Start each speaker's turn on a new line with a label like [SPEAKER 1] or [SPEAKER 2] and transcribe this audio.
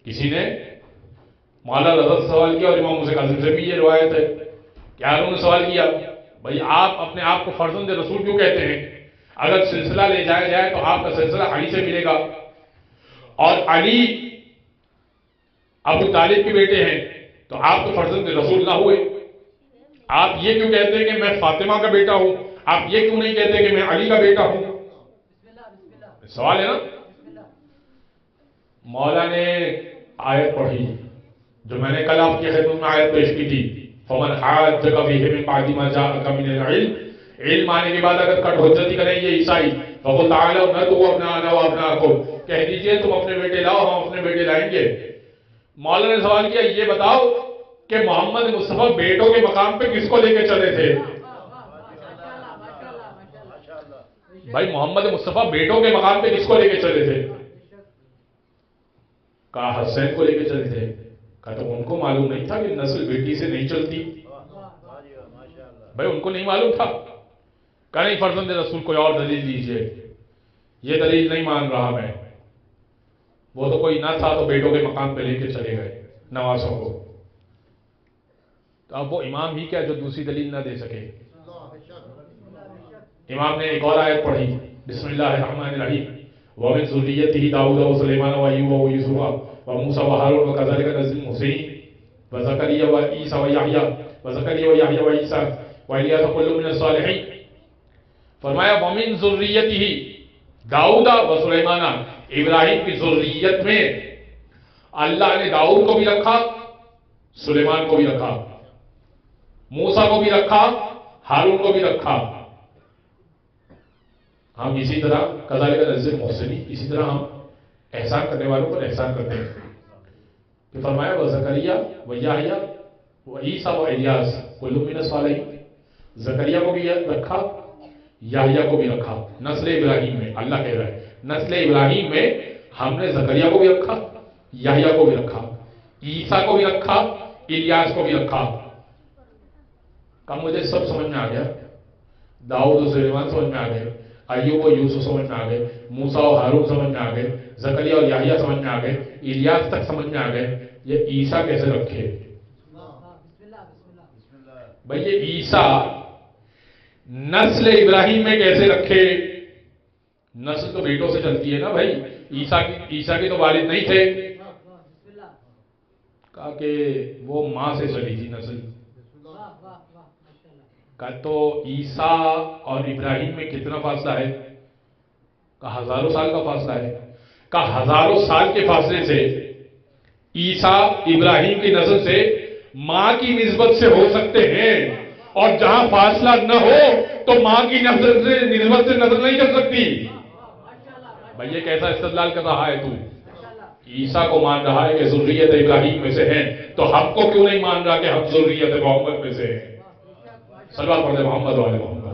[SPEAKER 1] کسی نے مولا رضا سے سوال کیا اور امام موسیٰ کاظم سے بھی یہ روایت ہے کہ انہوں نے سوال کیا بھائی آپ اپنے آپ کو فرزند رسول کیوں کہتے ہیں؟ اگر سلسلہ لے جایا جائے تو آپ کا سلسلہ علی سے ملے گا، اور علی ابو طالب کے بیٹے ہیں، تو آپ تو فرزند رسول نہ ہوئے۔ آپ یہ کیوں کہتے ہیں کہ میں فاطمہ کا بیٹا ہوں؟ آپ یہ کیوں نہیں کہتے کہ میں علی کا بیٹا ہوں؟ سوال ہے نا۔ مولا نے آیت پڑھی جو میں نے کل آپ کی خدمت میں آیت پیش کی تھی، فمن حاجک فیہ من بعد ما جاءک من العلم، علم آنے کے بعد اگر کٹ حجتی کریں یہ عیسائی، فقل تعالیٰ ندعو ابناءنا وابناءکم، کہہ دیجئے تم اپنے بیٹے لاؤ ہم اپنے بیٹے لائیں گے۔ مولا نے سوال کیا یہ بتاؤ کہ محمد مصطفیٰ بیٹوں کے مقام پہ کس کو لے کے چلے تھے؟ بھائی محمد مصطفیٰ بیٹوں کے مقام پہ کس کو لے کے چلے تھے؟ کہا حسین کو لے کے چلے تھے۔ کہا تو ان کو معلوم نہیں تھا کہ نسل بیٹی سے نہیں چلتی؟ بھائی ان کو نہیں معلوم تھا؟ کہا نہیں فرزند رسول کوئی اور دلیل دیجئے، یہ دلیل نہیں مان رہا میں، وہ تو کوئی نہ تھا تو بیٹوں کے مقام پہ لے کے چلے گئے نواسوں کو۔ تو اب وہ امام ہی کیا جو دوسری دلیل نہ دے سکے؟ امام نے ایک اور آیت پڑھی، بسم اللہ الرحمن الرحیم، وَمِن ذُرِّيَّتِهِ داؤد وسلیمان وأیوب ویوسف وموسیٰ وہارون وکذلک نجزی المحسنین وزکریا وعیسیٰ ویحییٰ وزکریا ویحییٰ وعیسیٰ والیاس کل من الصالحین۔ فرمایا وَمِن ذُرِّيَّتِهِ داؤد وسلیمان، ابراہیم کی ذریت میں اللہ نے داؤد کو بھی رکھا، سلیمان کو بھی رکھا، موسیٰ کو بھی رکھا، ہارون کو بھی رکھا۔ ہم اسی طرح کذالک نجزی المحسنین، اسی طرح ہم احسان کرنے والوں پر احسان کرتے ہیں۔ کہ فرمایا وزکریا ویحییٰ وعیسیٰ والیاس کل من الصالحین، زکریا کو بھی رکھا، یحییٰ کو بھی رکھا، نسل ابراہیم میں۔ اللہ کہہ رہا ہے نسل ابراہیم میں ہم نے زکریا کو بھی رکھا، یحییٰ کو بھی رکھا، عیسیٰ کو بھی رکھا، الیاس کو بھی رکھا۔ کہا مجھے سب سمجھ میں آ گیا، داؤد و سلیمان سمجھ میں آ گئے، ایوب و یوسف سمجھ میں آ گئے، موسیٰ و ہارون سمجھ میں آ گئے، زکریا اور یحییٰ سمجھ میں آ گئے، الیاس تک سمجھ میں آ گئے، یہ عیسیٰ کیسے رکھے؟ بھئی یہ عیسیٰ نسل ابراہیم میں کیسے رکھے؟ نسل تو بیٹوں سے چلتی ہے نا بھائی، عیسیٰ کے تو والد نہیں تھے۔ کہا کہ وہ ماں سے چلی تھی نسل۔ کہا تو عیسیٰ اور ابراہیم میں کتنا فاصلہ ہے؟ کہا ہزاروں سال کا فاصلہ ہے۔ کہا ہزاروں سال کے فاصلے سے عیسیٰ ابراہیم کی نسل سے ماں کی نسبت سے ہو سکتے ہیں، اور جہاں فاصلہ نہ ہو تو ماں کی نسبت سے نظر نہیں کر سکتی۔ بھئی یہ کیسا استدلال کر رہا ہے تو؟ عیسیٰ کو مان رہا ہے کہ ذریت ابراہیم میں سے ہیں، تو ہم کو کیوں نہیں مان رہا کہ ہم ذریت محمد میں سے ہیں؟ صلوات پڑھتے محمد و آل محمد۔